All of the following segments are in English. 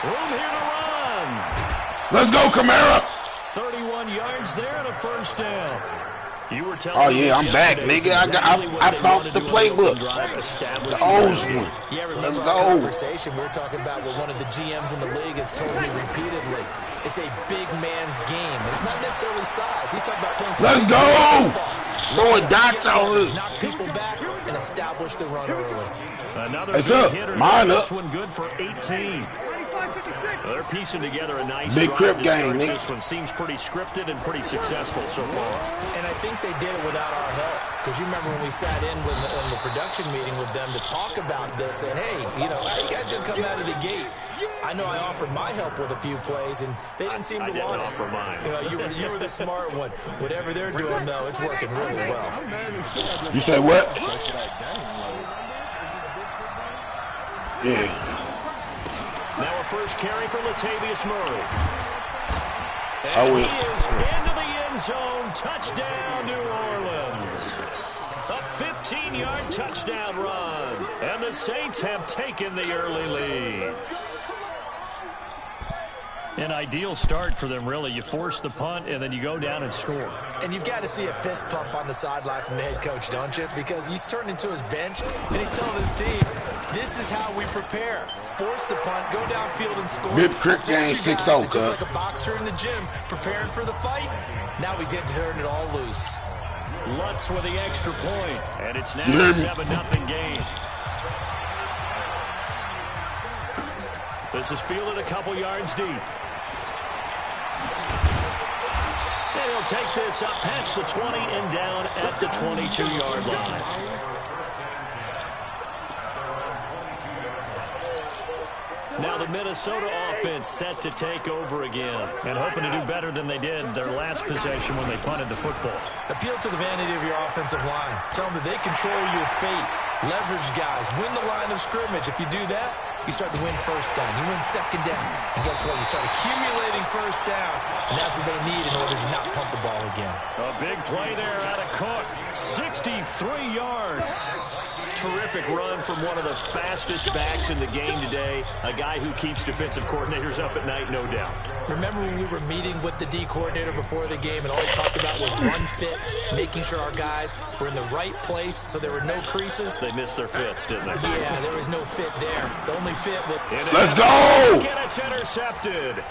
Room here to run. Let's go, Kamara. 31 yards there and a first down. You were telling oh, yeah, I'm back, nigga. I found the playbook. The old one. Yeah, remember our conversation? We were talking about what one of the GMs in the league has told me repeatedly. It's a big man's game. It's not necessarily size. He's talking about playing some Let's go! Throwing dots on it. Knock people back and establish the run early. Another big hitter. This one good for 18. They're piecing together a nice big crib game, Nick. This one seems pretty scripted and pretty successful so far. And I think they did it without our help. Because you remember when we sat in the production meeting with them to talk about this, and hey, you know, how you guys gonna come out of the gate? I know I offered my help with a few plays, and they didn't seem to want it. Offer mine. You know, you were the smart one. Whatever they're doing, though, it's working really well. You say what? Yeah. Now a first carry for Latavius Murray. And he is into the end zone. Touchdown, New Orleans. A 15-yard touchdown run. And the Saints have taken the early lead. An ideal start for them, really. You force the punt, and then you go down and score. And you've got to see a fist pump on the sideline from the head coach, don't you? Because he's turned into his bench, and he's telling his team, this is how we prepare. Force the punt, go downfield and score. Good crit game, 6-0. It's just like a boxer in the gym preparing for the fight. Now we get to turn it all loose. Lutz with the extra point, and it's now a 7-0 game. This is fielded a couple yards deep. And he'll take this up past the 20 and down at the 22-yard line. Now the Minnesota offense set to take over again and hoping to do better than they did their last possession when they punted the football. Appeal to the vanity of your offensive line. Tell them that they control your fate. Leverage guys. Win the line of scrimmage. If you do that, you start to win first down. You win second down. And guess what? You start accumulating first downs. And that's what they need in order to not punt the ball again. A big play there out of Cook. 63 yards. Terrific run from one of the fastest backs in the game today. A guy who keeps defensive coordinators up at night, no doubt. Remember when we were meeting with the D coordinator before the game and all he talked about was run fits, making sure our guys were in the right place so there were no creases? They missed their fits, didn't they? Yeah, there was no fit there. The only fit was... Let's go! And it's intercepted.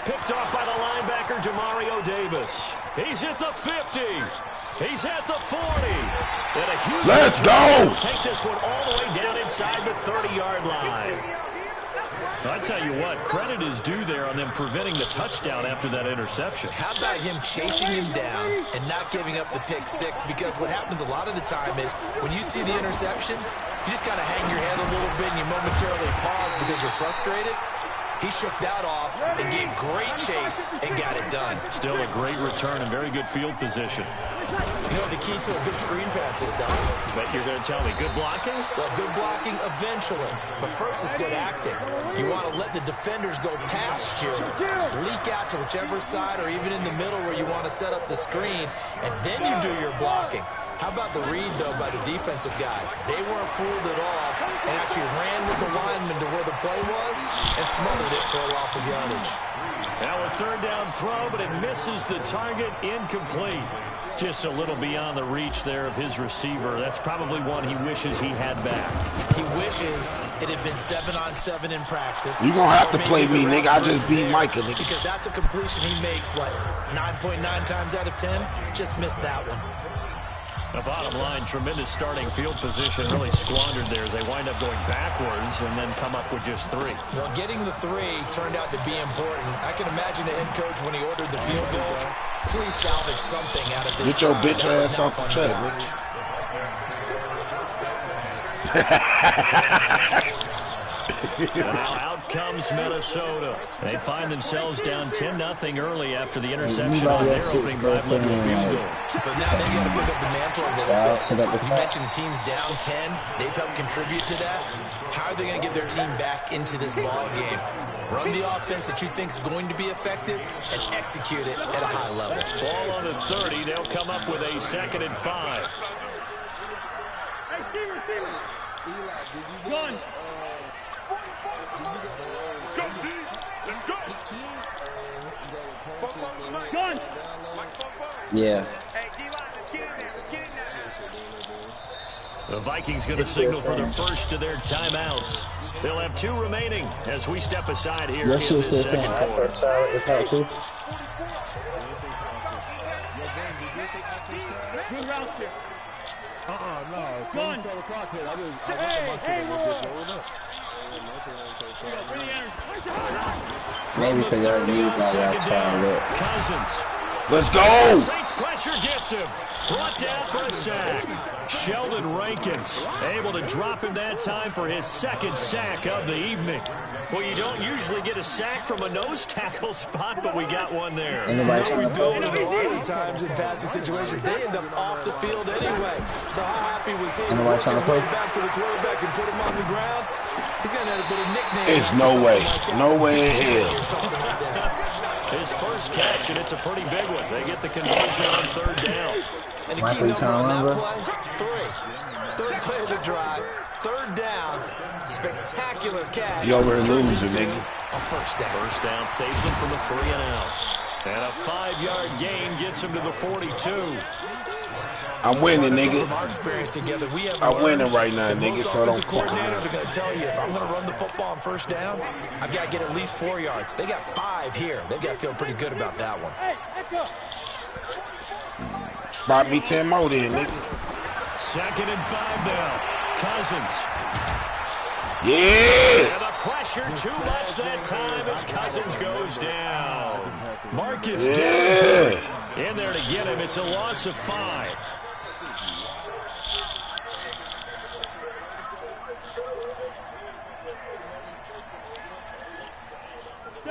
Picked off by the linebacker, Demario Davis. He's at the 50. He's at the 40. And a huge Let's go! Will take this one all the way down inside the 30-yard line. I tell you what, credit is due there on them preventing the touchdown after that interception. How about him chasing him down and not giving up the pick six? Because what happens a lot of the time is when you see the interception, you just kind of hang your head a little bit and you momentarily pause because you're frustrated. He shook that off and gave great chase and got it done. Still a great return and very good field position. You know what the key to a good screen pass is, Don? But you're going to tell me good blocking? Well, good blocking eventually. But first is good acting. You want to let the defenders go past you, leak out to whichever side or even in the middle where you want to set up the screen, and then you do your blocking. How about the read, though, by the defensive guys? They weren't fooled at all and actually ran with the lineman to where the play was and smothered it for a loss of yardage. Now a third down throw, but it misses the target, incomplete. Just a little beyond the reach there of his receiver. That's probably one he wishes he had back. He wishes it had been 7-on-7 in practice. You're going to have to play me, nigga. I just beat Micah, nigga. Because that's a completion he makes, what, 9.9 times out of 10? Just missed that one. The bottom line, tremendous starting field position, really squandered there as they wind up going backwards and then come up with just 3. Well, getting the 3 turned out to be important. I can imagine the head coach when he ordered the field goal. Please salvage something out of this. Get your bitch ass off the track, bitch. Now out comes Minnesota. They find themselves down 10-0 early after the interception on their opening drive led to a field goal. So now they got to pick up the mantle a little bit. You mentioned the team's down 10. They've helped contribute to that. How are they going to get their team back into this ball game? Run the offense that you think is going to be effective and execute it at a high level. Ball on the 30. They'll come up with a 2nd and 5. One. Yeah. The Vikings going to signal for the first of their timeouts. They'll have 2 remaining as we step aside here in this second quarter. It's out too. Good route there. No. Gun. Maybe because they're new by that time. Cousins. Let's go! Saints pressure gets him. Brought down for a sack. Sheldon Rankins able to drop him that time for his 2nd sack of the evening. Well, you don't usually get a sack from a nose tackle spot, but we got one there. No, we don't. And a lot of times in passing situations, they end up off the field anyway. So how happy was he? Work his way back to the quarterback and put him on the ground. He's going to have a bit of nickname. There's no way. No way in hell. His first catch, and it's a pretty big one. They get the conversion on 3rd down. And the key number on that play, 3. 3rd play of the drive, 3rd down, spectacular catch. You over losing, nigga. A first down. First down saves him from the 3 and out. And a 5-yard gain gets him to the 42. I'm winning, nigga. From our experience together, we have I'm winning right now, nigga. Most so offensive don't coordinators are going to tell you, if I'm going to run the football on 1st down, I've got to get at least 4 yards. They got 5 here. They've got to feel pretty good about that one. Spot me 10 more then, nigga. 2nd and 5 now. Cousins. Yeah! And the pressure too much that time as Cousins goes down. Marcus Dillon in there to get him. It's a loss of 5.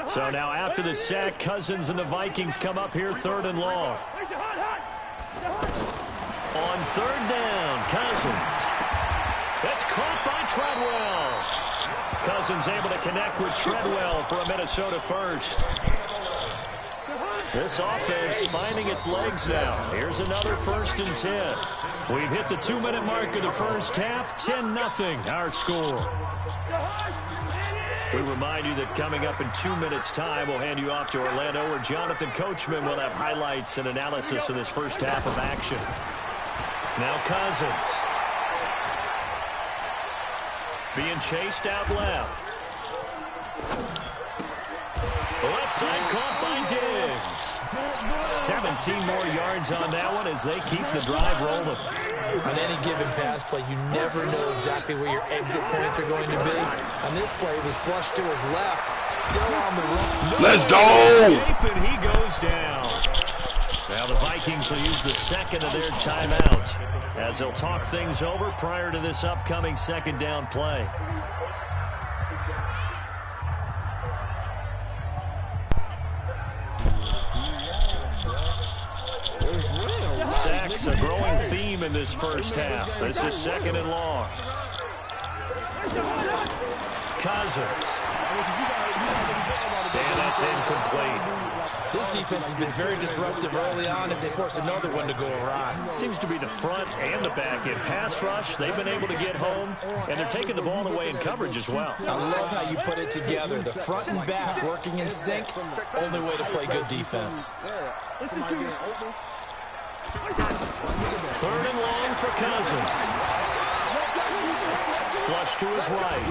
So now after the sack, Cousins and the Vikings come up here 3rd and long. On 3rd down, Cousins. That's caught by Treadwell. Cousins able to connect with Treadwell for a Minnesota first. This offense finding its legs now. Here's another 1st and 10. We've hit the 2-minute mark of the first half. 10-0 our score. We remind you that coming up in 2 minutes' time, we'll hand you off to Orlando, where Jonathan Coachman will have highlights and analysis of this first half of action. Now Cousins. Being chased out left. Left side caught by Diggs. 17 more yards on that one as they keep the drive rolling. On any given pass play, you never know exactly where your exit points are going to be. On this play, it was flushed to his left, still on the run. Let's go! Escape, and he goes down. Now the Vikings will use the 2nd of their timeouts as they'll talk things over prior to this upcoming 2nd down play. Sacks, a growing theme in this first half. This is 2nd and long. Cousins. And that's incomplete. This defense has been very disruptive early on as they force another one to go awry. Seems to be the front and the back. In pass rush, they've been able to get home, and they're taking the ball away in coverage as well. I love how you put it together. The front and back working in sync, only way to play good defense. 3rd and long for Cousins. Flush to his right.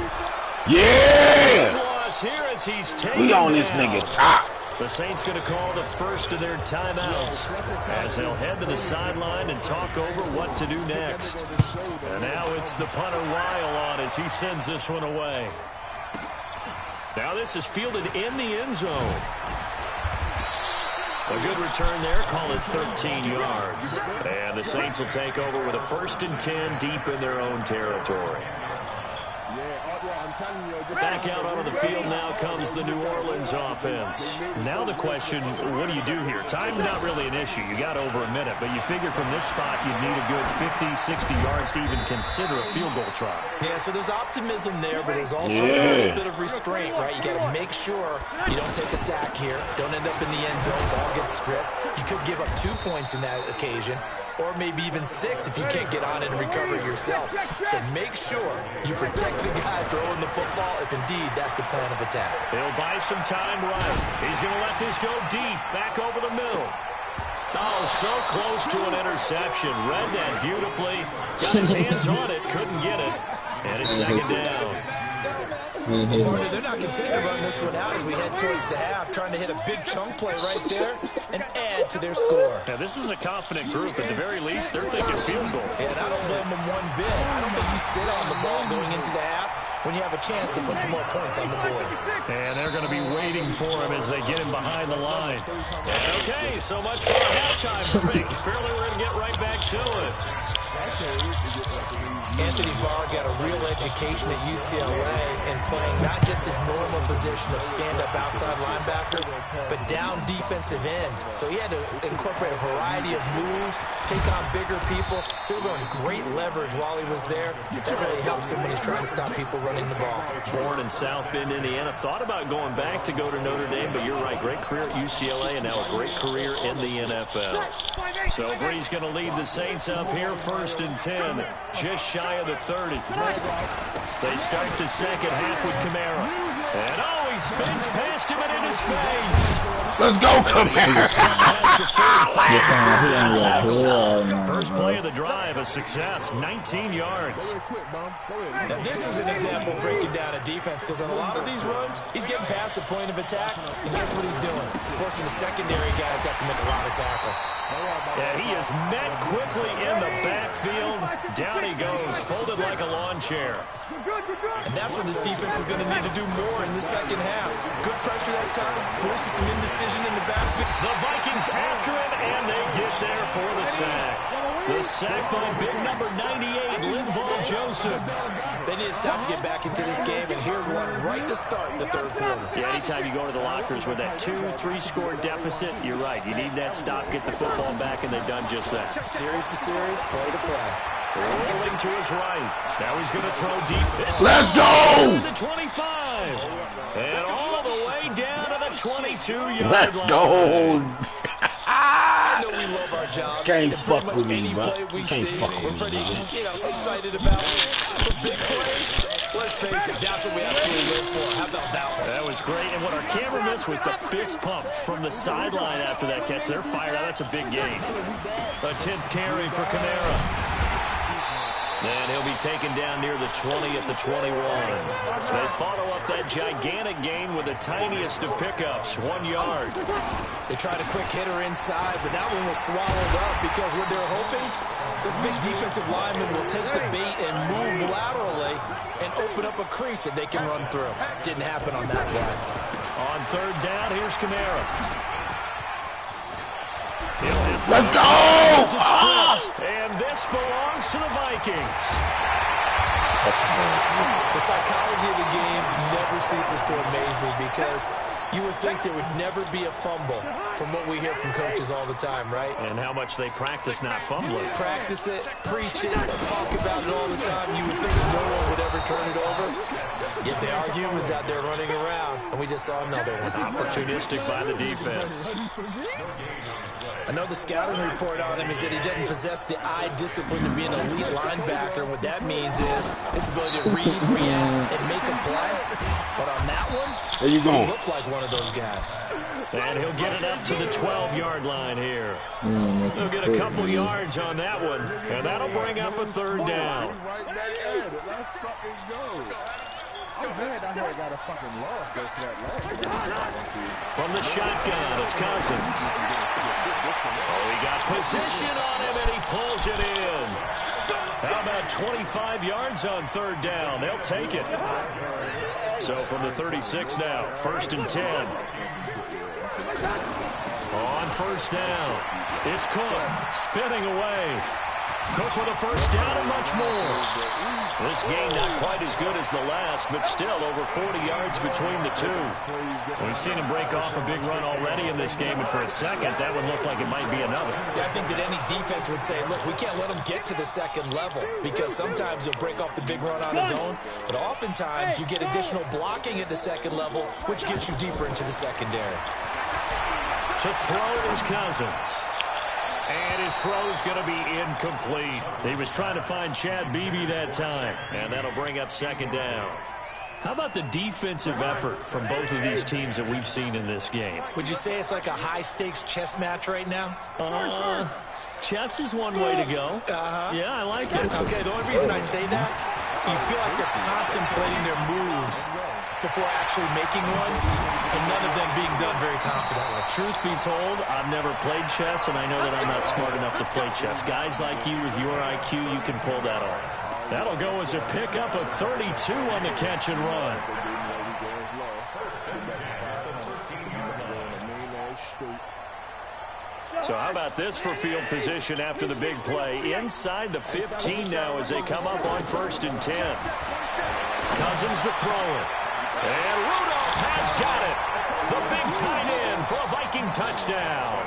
Yeah! Loss here as he's taken We on this down. nigga top. The Saints going to call the first of their timeouts as they'll head to the sideline and talk over what to do next. And now it's the punter Weil on as he sends this one away. Now this is fielded in the end zone. A good return there, call it 13 yards. And the Saints will take over with a 1st and 10 deep in their own territory. Back out onto the field now comes the New Orleans offense. Now the question, what do you do here? Time's not really an issue. You got over a minute, but you figure from this spot you'd need a good 50, 60 yards to even consider a field goal try. Yeah, so there's optimism there, but there's also a little bit of restraint, right? You got to make sure you don't take a sack here. Don't end up in the end zone. Ball gets stripped. You could give up 2 points in that occasion, or maybe even 6 if you can't get on it and recover it yourself. So make sure you protect the guy throwing the football if indeed that's the plan of attack. He'll buy some time right. He's going to let this go deep, back over the middle. Oh, so close to an interception. Read that beautifully. Got his hands on it, couldn't get it. And it's second down. Partner, they're not content to run this one out as we head towards the half, trying to hit a big chunk play right there and add to their score. Now, this is a confident group. At the very least, they're thinking field goal. And I don't blame them one bit. I don't think you sit on the ball going into the half when you have a chance to put some more points on the board. And they're going to be waiting for him as they get him behind the line. Okay, so much for a halftime break. Apparently, we're going to get right back to it. Anthony Barr got a real education at UCLA in playing not just his normal position of stand-up outside linebacker, but down defensive end. So he had to incorporate a variety of moves, take on bigger people. So he learned great leverage while he was there. That really helps him when he's trying to stop people running the ball. Born in South Bend, Indiana. Thought about going back to go to Notre Dame, but you're right. Great career at UCLA and now a great career in the NFL. So Bree's going to lead the Saints up here, 1st and 10. Just shy of the 30. They start the second half with Kamara. And he spins past him and into space. Let's go, Kamara. First play of the drive, a success, 19 yards. Now this is an example of breaking down a defense, because on a lot of these runs, he's getting past the point of attack, and guess what he's doing? Forcing the secondary guys to have to make a lot of tackles. Yeah, he is met quickly in the backfield. Down he goes, folded like a lawn chair. And that's what this defense is going to need to do more in the second half. Good pressure that time, forces some indecision in the backfield. The Vikings after him, and they get there for the sack. The sack by big number 98, Linval Joseph. They need to stop to get back into this game, and here's one right to start the third quarter. Yeah, anytime you go to the lockers with that 2-3 score deficit, you're right. You need that stop, get the football back, and they've done just that. Series to series, play to play. Rolling to his right. Now he's going to throw deep. Let's go! The 25. And all the way down to the 22-yard line. Let's go! I know we love our jobs. Can't fuck much with me, any bro. play we Can't see, fuck we're with pretty, me, excited about the big plays. Let's face it, that's what we absolutely live for. How about that one? That was great. And what our camera missed was the fist pump from the sideline after that catch. They're fired out. That's a big gain. A 10th carry for Kamara. And he'll be taken down near the 20 at the 21. They follow up that gigantic gain with the tiniest of pickups, 1 yard. They tried a quick hitter inside, but that one was swallowed up because what they're hoping, those big defensive linemen will take the bait and move laterally and open up a crease that they can run through. Didn't happen on that play. On third down, here's Kamara. Let's go! And this belongs to the Vikings. The psychology of the game never ceases to amaze me, because you would think there would never be a fumble from what we hear from coaches all the time, right? And how much they practice not fumbling. Practice it, preach it, talk about it all the time. You would think no one would ever turn it over. Yet they are humans out there running around, and we just saw another one. Opportunistic by the defense. Another scouting report on him is that he doesn't possess the eye discipline to be an elite linebacker. What that means is his ability to read, react, and make a play. But on that one, there you go. He looked like one of those guys. And he'll get it up to the 12-yard line here. He'll get a couple yards on that one, and that'll bring up a third down. From the shotgun, it's Cousins. Oh, he got position on him, and he pulls it in. How about 25 yards on third down? They'll take it. So from the 36 now, 1st and 10. On first down, it's Cook spinning away. Cook with a first down and much more. This game not quite as good as the last, but still over 40 yards between the two. We've seen him break off a big run already in this game, and for a second, that would look like it might be another. Yeah, I think that any defense would say, look, we can't let him get to the second level, because sometimes he'll break off the big run on his own, but oftentimes you get additional blocking at the second level, which gets you deeper into the secondary. To throw is Cousins. And his throw's going to be incomplete. He was trying to find Chad Beebe that time, and that'll bring up second down. How about the defensive effort from both of these teams that we've seen in this game? Would you say it's like a high-stakes chess match right now? Chess is one way to go. Yeah, I like it. Okay, the only reason I say that, you feel like they're contemplating their moves before actually making one, and none of them being done very confidently. Truth be told, I've never played chess, and I know that I'm not smart enough to play chess. Guys like you with your IQ, you can pull that off. That'll go as a pickup of 32 on the catch and run. So how about this for field position after the big play? Inside the 15 now as they come up on 1st and 10. Cousins the thrower. And Rudolph has got it. The big tight end for a Viking touchdown.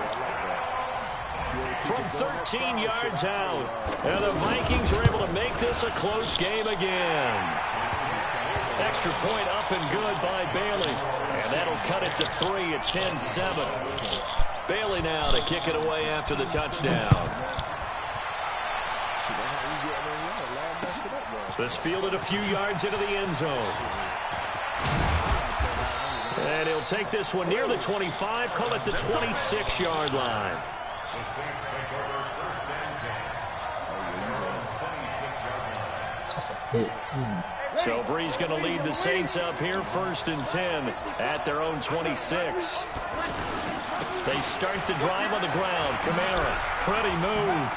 From 13 yards out. And the Vikings are able to make this a close game again. Extra point up and good by Bailey. And that'll cut it to 3 at 10-7. Bailey now to kick it away after the touchdown. This fielded a few yards into the end zone. And he'll take this one near the 25, call it the 26-yard line. So Bree's going to lead the Saints up here 1st and 10 at their own 26. They start the drive on the ground. Kamara, pretty move.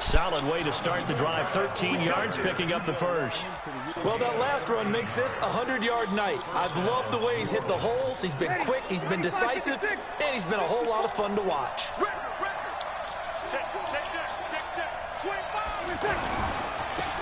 Solid way to start the drive. 13 yards, picking up the first. Well, that last run makes this a 100-yard night. I've loved the way he's hit the holes. He's been quick, he's been decisive, and he's been a whole lot of fun to watch.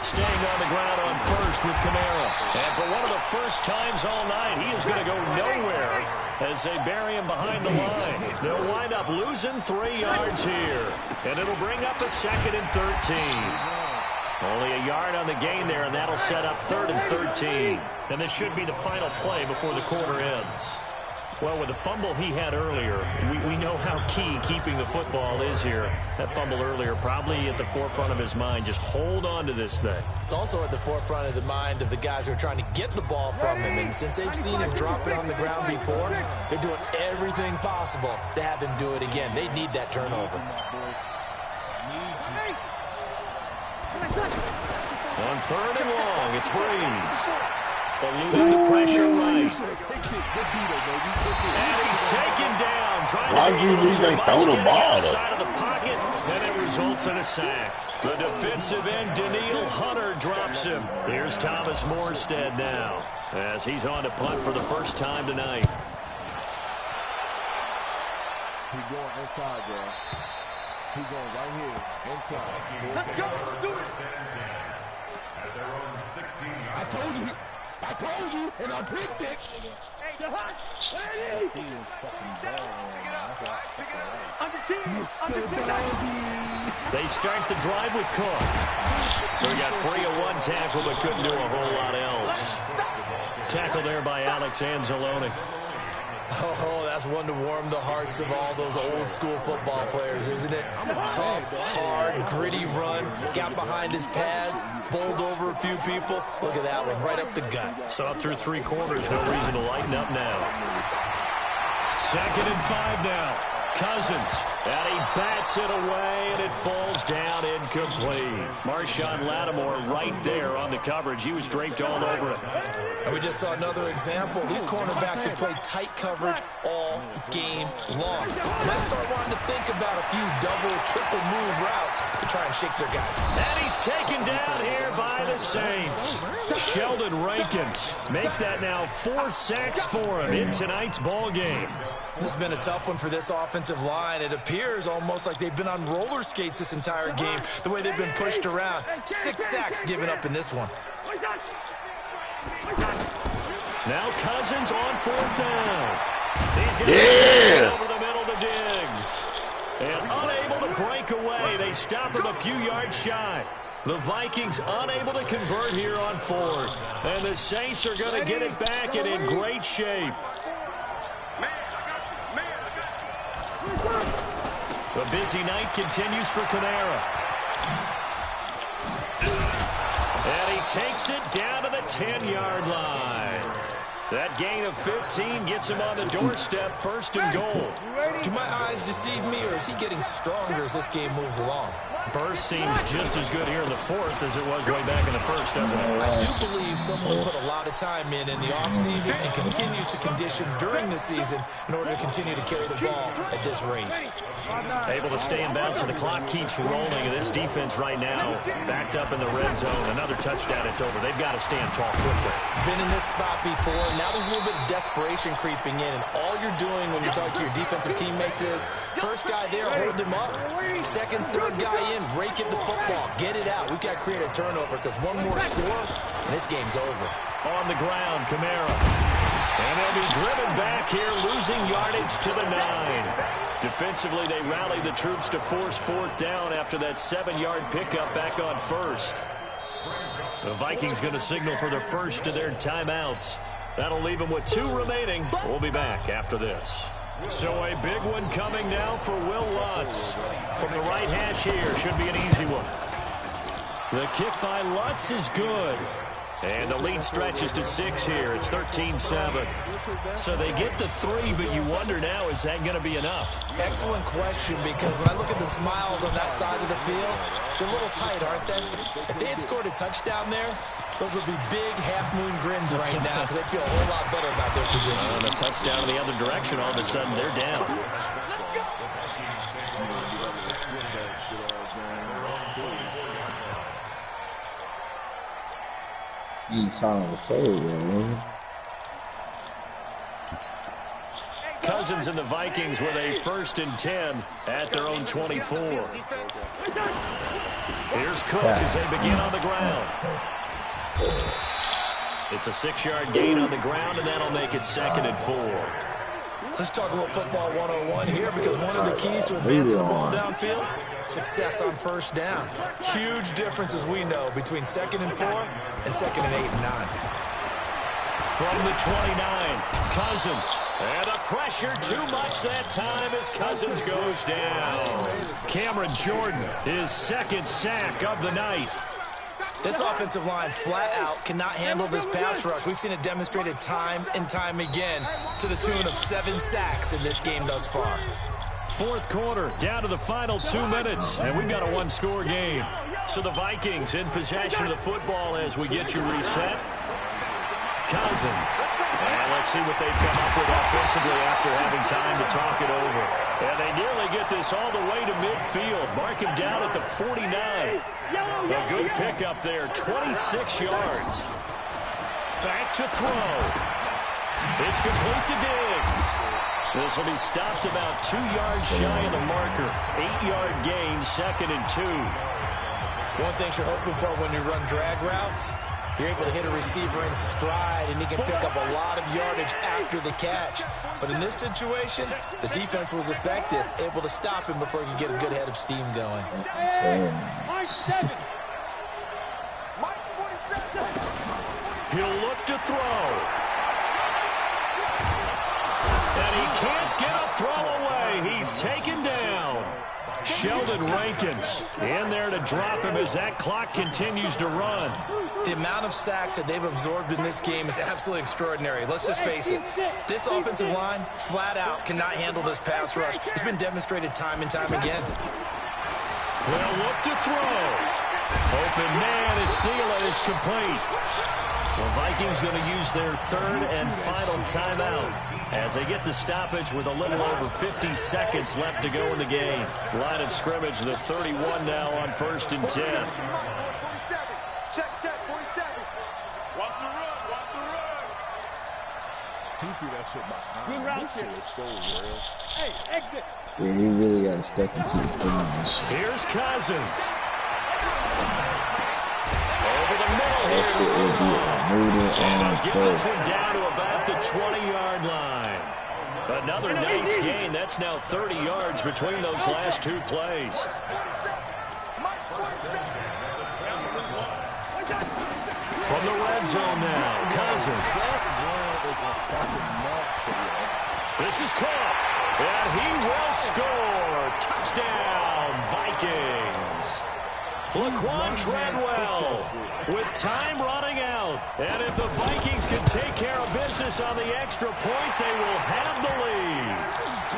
Staying on the ground on 1st with Kamara. And for one of the first times all night, he is going to go nowhere as they bury him behind the line. They'll wind up losing 3 yards here. And it'll bring up a 2nd and 13. Only a yard on the gain there, and that'll set up 3rd and 13. And this should be the final play before the quarter ends. Well, with the fumble he had earlier, we know how key keeping the football is here. That fumble earlier probably at the forefront of his mind. Just hold on to this thing. It's also at the forefront of the mind of the guys who are trying to get the ball from him. And since they've seen him drop it on the ground before, they're doing everything possible to have him do it again. They need that turnover. On 3rd and long, it's Breeze. Eluding the pressure right. And he's taken down. Why do you need to throw the ball outside of the pocket, and it results in a sack. The defensive end, Daniil Hunter, drops him. Here's Thomas Morstead now, as he's on to punt for the first time tonight. He's going inside, bro. He's going right here, inside. Let's go, do it. I told you, and I picked it. They start the drive with Cook. So he got free of one tackle, but couldn't do a whole lot else. Tackle there by Alex Anzalone. Oh, that's one to warm the hearts of all those old school football players, isn't it? Tough, hard, gritty run, got behind his pads, bowled over a few people. Look at that one, right up the gut. Saw through 3 quarters, no reason to lighten up now. 2nd and 5 now. Cousins, and he bats it away, and it falls down incomplete. Marshawn Lattimore right there on the coverage. He was draped all over it. And we just saw another example. These cornerbacks have played tight coverage all game long. Let's start wanting to think about a few double, triple move routes to try and shake their guys. And he's taken down here by the Saints. Sheldon Rankins make that now 4 sacks for him in tonight's ball game. This has been a tough one for this offensive line. It appears almost like they've been on roller skates this entire game, the way they've been pushed around. 6 sacks given up in this one. Now Cousins on 4th down. He's going to over the middle to Diggs. And unable to break away. They stop him a few yards shy. The Vikings unable to convert here on 4th. And the Saints are going to get it back and in great shape. The busy night continues for Kamara. And he takes it down to the 10-yard line. That gain of 15 gets him on the doorstep, first and goal. Do my eyes deceive me, or is he getting stronger as this game moves along? Burst seems just as good here in the fourth as it was way back in the first, doesn't it? I do believe someone put a lot of time in the offseason and continues to condition during the season in order to continue to carry the ball at this rate. Able to stay in bounds, so the clock keeps rolling. And this defense right now backed up in the red zone. Another touchdown, it's over. They've got to stand tall quickly. Been in this spot before. Now there's a little bit of desperation creeping in. And all you're doing when you talk to your defensive teammates is, first guy there, hold him up. Second, third guy in, rake at the football. Get it out. We've got to create a turnover because one more score, and this game's over. On the ground, Kamara. And they'll be driven back here, losing yardage to the 9. Defensively, they rally the troops to force fourth down after that 7-yard pickup back on first. The Vikings going to signal for their first of their timeouts. That'll leave them with 2 remaining. We'll be back after this. So a big one coming now for Will Lutz. From the right hash here, should be an easy one. The kick by Lutz is good. And the lead stretches to 6 here. It's 13-7. So they get the 3, but you wonder now, is that going to be enough? Excellent question, because when I look at the smiles on that side of the field, they're a little tight, aren't they? If they had scored a touchdown there, those would be big half-moon grins right now because they'd feel a whole lot better about their position. And a touchdown in the other direction, all of a sudden they're down. Cousins and the Vikings with a 1st and 10 at their own 24. Here's Cook as they begin on the ground. It's a 6-yard gain on the ground, and that'll make it 2nd and 4. Let's talk a little football 101 here, because one of the keys to advancing the ball downfield, success on first down. Huge difference, as we know, between 2nd and 4 and 2nd and 8 and 9. From the 29, Cousins. And the pressure too much that time as Cousins goes down. Cameron Jordan, his 2nd sack of the night. This offensive line flat out cannot handle this pass rush. We've seen it demonstrated time and time again to the tune of 7 sacks in this game thus far. Fourth quarter, down to the final 2 minutes, and we've got a 1-score game. So the Vikings in possession of the football as we get you reset. Cousins. And let's see what they've come up with offensively after having time to talk it over. And they nearly get this all the way to midfield. Mark him down at the 49. A good pickup there, 26 yards. Back to throw. It's complete to Diggs. This will be stopped about 2 yards shy of the marker. 8-yard gain, 2nd and 2. One thing you're hoping for when you run drag routes, you're able to hit a receiver in stride, and he can pick up a lot of yardage after the catch. But in this situation, the defense was effective, able to stop him before he could get a good head of steam going. He'll look to throw. And he can't get a throw away. He's taken down. Sheldon Rankins in there to drop him as that clock continues to run. The amount of sacks that they've absorbed in this game is absolutely extraordinary. Let's just face it. This offensive line, flat out, cannot handle this pass rush. It's been demonstrated time and time again. Well, look to throw. Open man is Thielen. It's complete. The Vikings going to use their 3rd and final timeout as they get the stoppage with a little over 50 seconds left to go in the game. Line of scrimmage, the 31 now on 1st and 10. Check, 47. Watch the run, watch the run. He threw that shit behind. Good route here. This shit is so real. Hey, exit. Yeah, he really got stuck into the finish. Here's Cousins. Over the middle here. That shit will be a murder And on get third. this one down to about the 20-yard line. Another nice gain. That's now 30 yards between those last 2 plays. From the red zone now, Cousins. This is caught, and he will score. Touchdown, Vikings. Laquan Treadwell with time running out. And if the Vikings can take care of business on the extra point, they will have the lead.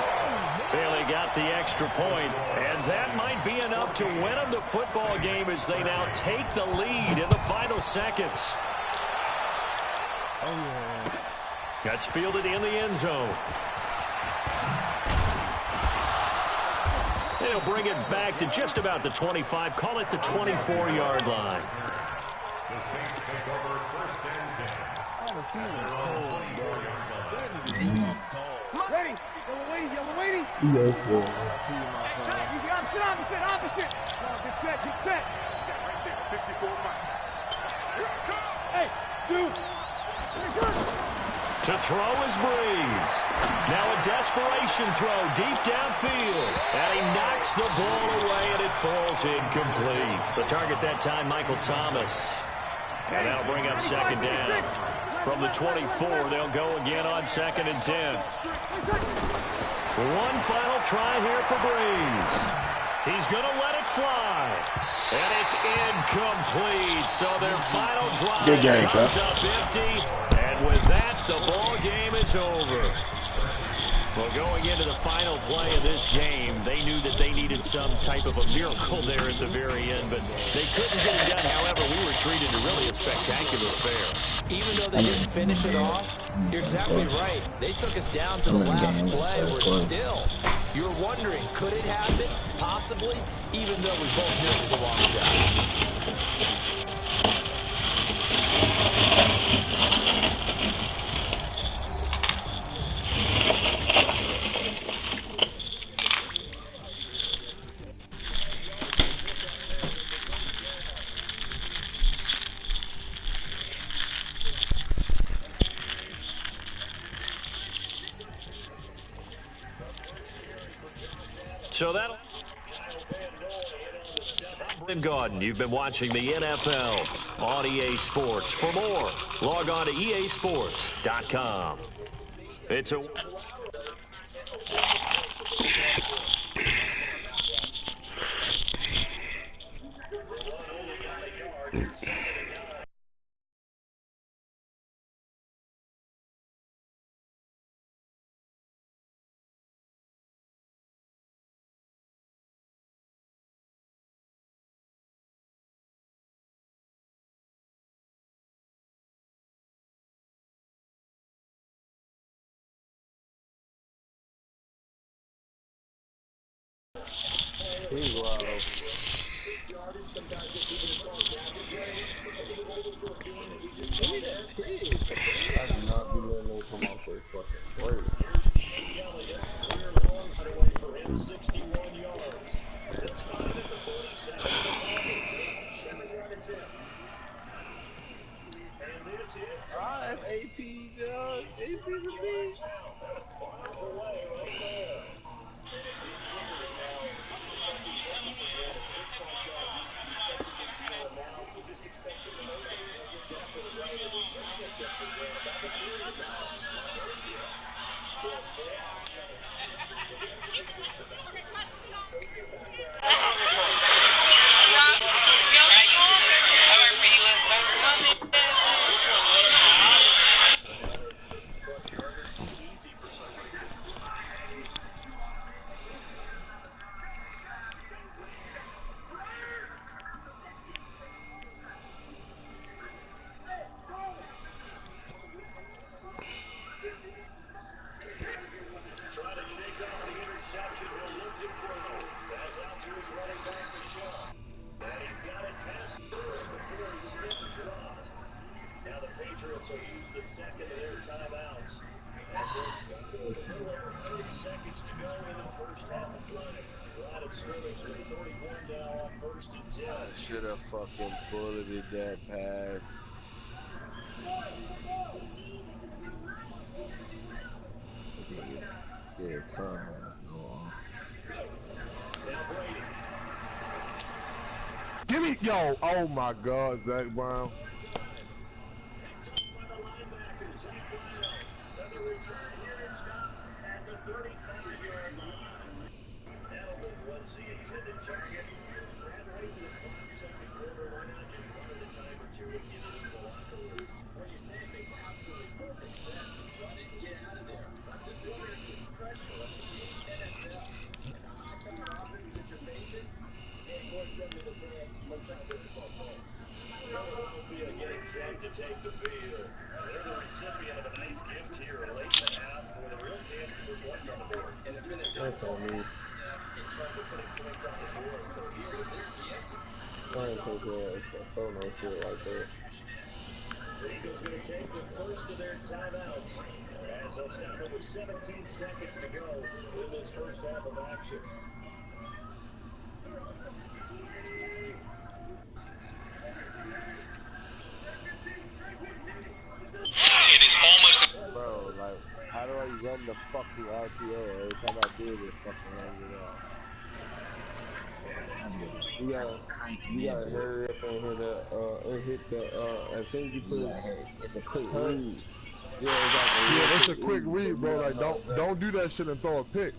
Bailey got the extra point, and that might be enough to win them the football game as they now take the lead in the final seconds. That's fielded in the end zone. They'll bring it back to just about the 25. Call it the 24-yard line. Ready? Yellow waiting. Yes, sir. Opposite. Get set. Right there, 54 miles. Hey, dude. To throw is Breeze. Now a desperation throw deep downfield. And he knocks the ball away, and it falls incomplete. The target that time, Michael Thomas. And that'll bring up second down. From the 24, they'll go again on 2nd and 10. One final try here for Breeze. He's going to let it fly. And it's incomplete. So their final drive comes up empty. And with that, the ball game is over. Well, going into the final play of this game, they knew that they needed some type of a miracle there at the very end, but they couldn't get it done. However, we were treated to really a spectacular affair. Even though they didn't finish it off, you're exactly right. They took us down to the last play. We're still. You were wondering, could it happen? Possibly, even though we both knew it was a long shot. So that'll Gordon, you've been watching the NFL on EA Sports. For more, log on to easports.com. It's a should have fucking bulleted that pass. This nigga Derek Carr has no arm. Give me, yo, oh my God, Zach Brown. Getting set to take the field. They're the recipient of a nice gift here late in the half with a real chance to put points on the board. And it's been a tough in terms of putting points on the board. So here with this gift, I ain't take no shit like that. The Eagles going to take the first of their timeouts as they'll stop it with 17 seconds to go in this first half of action. It is almost. Bro, like, how do I run the fucking RPO? Every time I do it, it fucking runs it off. You gotta hurry up and hit the as soon as you put it's a quick read. Yeah, exactly. Yeah, it's a quick read, bro. Like, don't do that shit and throw a pick.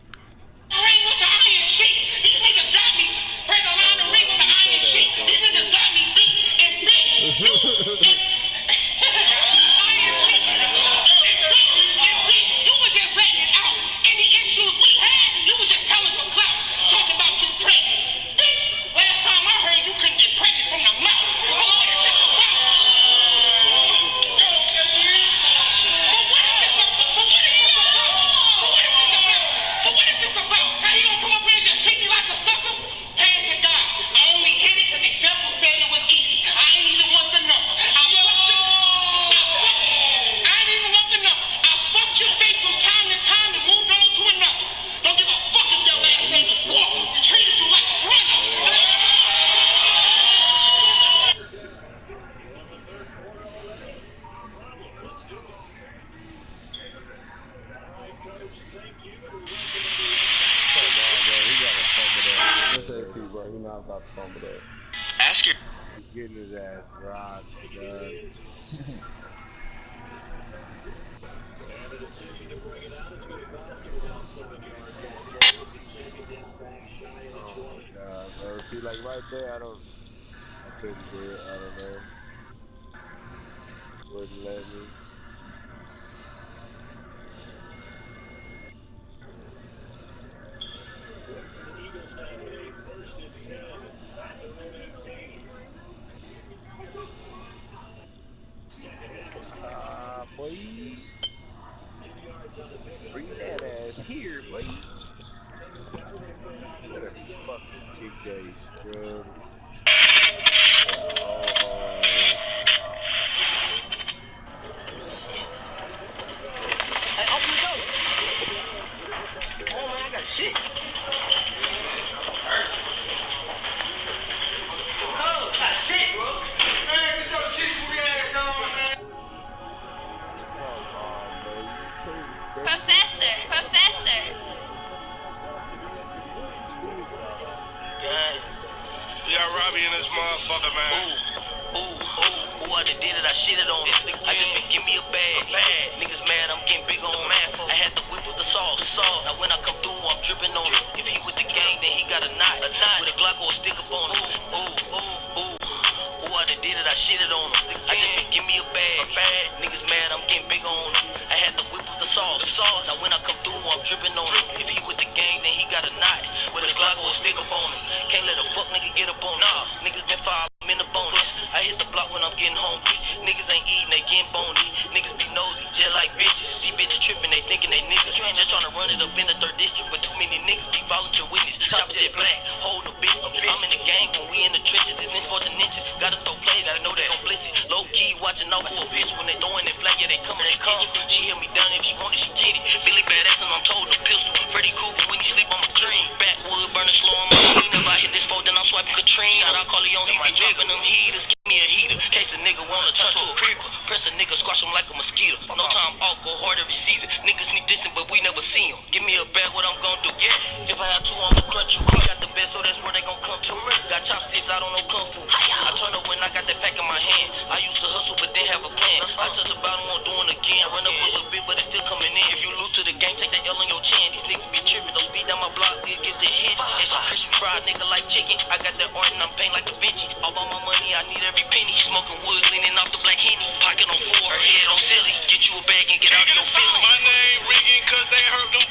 Ask your. He's getting his ass rocked, man. And the decision to bring it out is going to cost him about 7 yards on the turn as he's taken down back shy of the 20. God, bro. See, like right there, I couldn't do it. I don't know. Wouldn't let me. It's the Eagles now with a 1st and 10 at their own 18. Boy. 2 yards on the pickup. Bring that ass here, boy. What a fucking kick that he scrubbed. Hey, open the door. Oh man, I got shit. Oh, got shit, bro. Man, get your shit booty ass on, man. Professor. God. We got Robbie in this motherfucker, man. Ooh, I done did it, I shitted on him. I just been give me a bag. Niggas mad, I'm getting big on him. I had the whip with the sauce. Now when I come through, I'm dripping on him. If he with the gang, then he got a knot. With a Glock or a stick up on him. Ooh, I done did it, I shitted on him. I just been give me a bag. Niggas mad, I'm getting big on him. I had the whip with the sauce. Now when I come through, I'm dripping on him. If he with the gang, then he got a knot. With a Glock or a stick up on him. Can't let a fuck nigga get up on us. Niggas been fired, I'm in the bonus. I hit the block when I'm getting hungry. Niggas ain't eating, they getting bony. Niggas be nosy, just like bitches. These bitches tripping, they thinking they niggas. Just tryna run it up in the 3rd district with too many niggas. Be volunteer witness, chopper jet black, hold no bitch. I'm in the gang when we in the trenches. It's in for the ninjas. Gotta throw plays, gotta know they gon' blitz it. Low key, watching out for a bitch. When they throwing that flag, yeah, they coming, they come. She hear me down, if she want it, she get it. Billy badass and I'm told the pistol. Freddy Krueger when he sleep, I'm a clean. Backwood, burning slow on my screen. If I hit this fold, then I'm swiping Katrine. Shout out Corleone, he be dropping them heaters. Give me a heater. Case a nigga wanna turn to a creeper. Press a nigga, squash him like a mosquito. No time off, go hard every season. Niggas need dissing, but we never see him. Give me a bag, what I'm gon' do. Yeah. If I have two, I'ma crunch you. Got the best, so that's where they gon' come to. Got chopsticks, I don't know kung fu. I turn up when I got that pack in my hand. I used to hustle, but didn't have a plan. I touch the bottom, won't do it again. Run up a little bit, but it's still coming in. If you lose to the gang, take that L on your chin. These niggas be tripping, don't speed down my block, they get the hit. Extra crispy fried nigga like chicken. I got that art and I'm paying like My name ringing cause they hurt them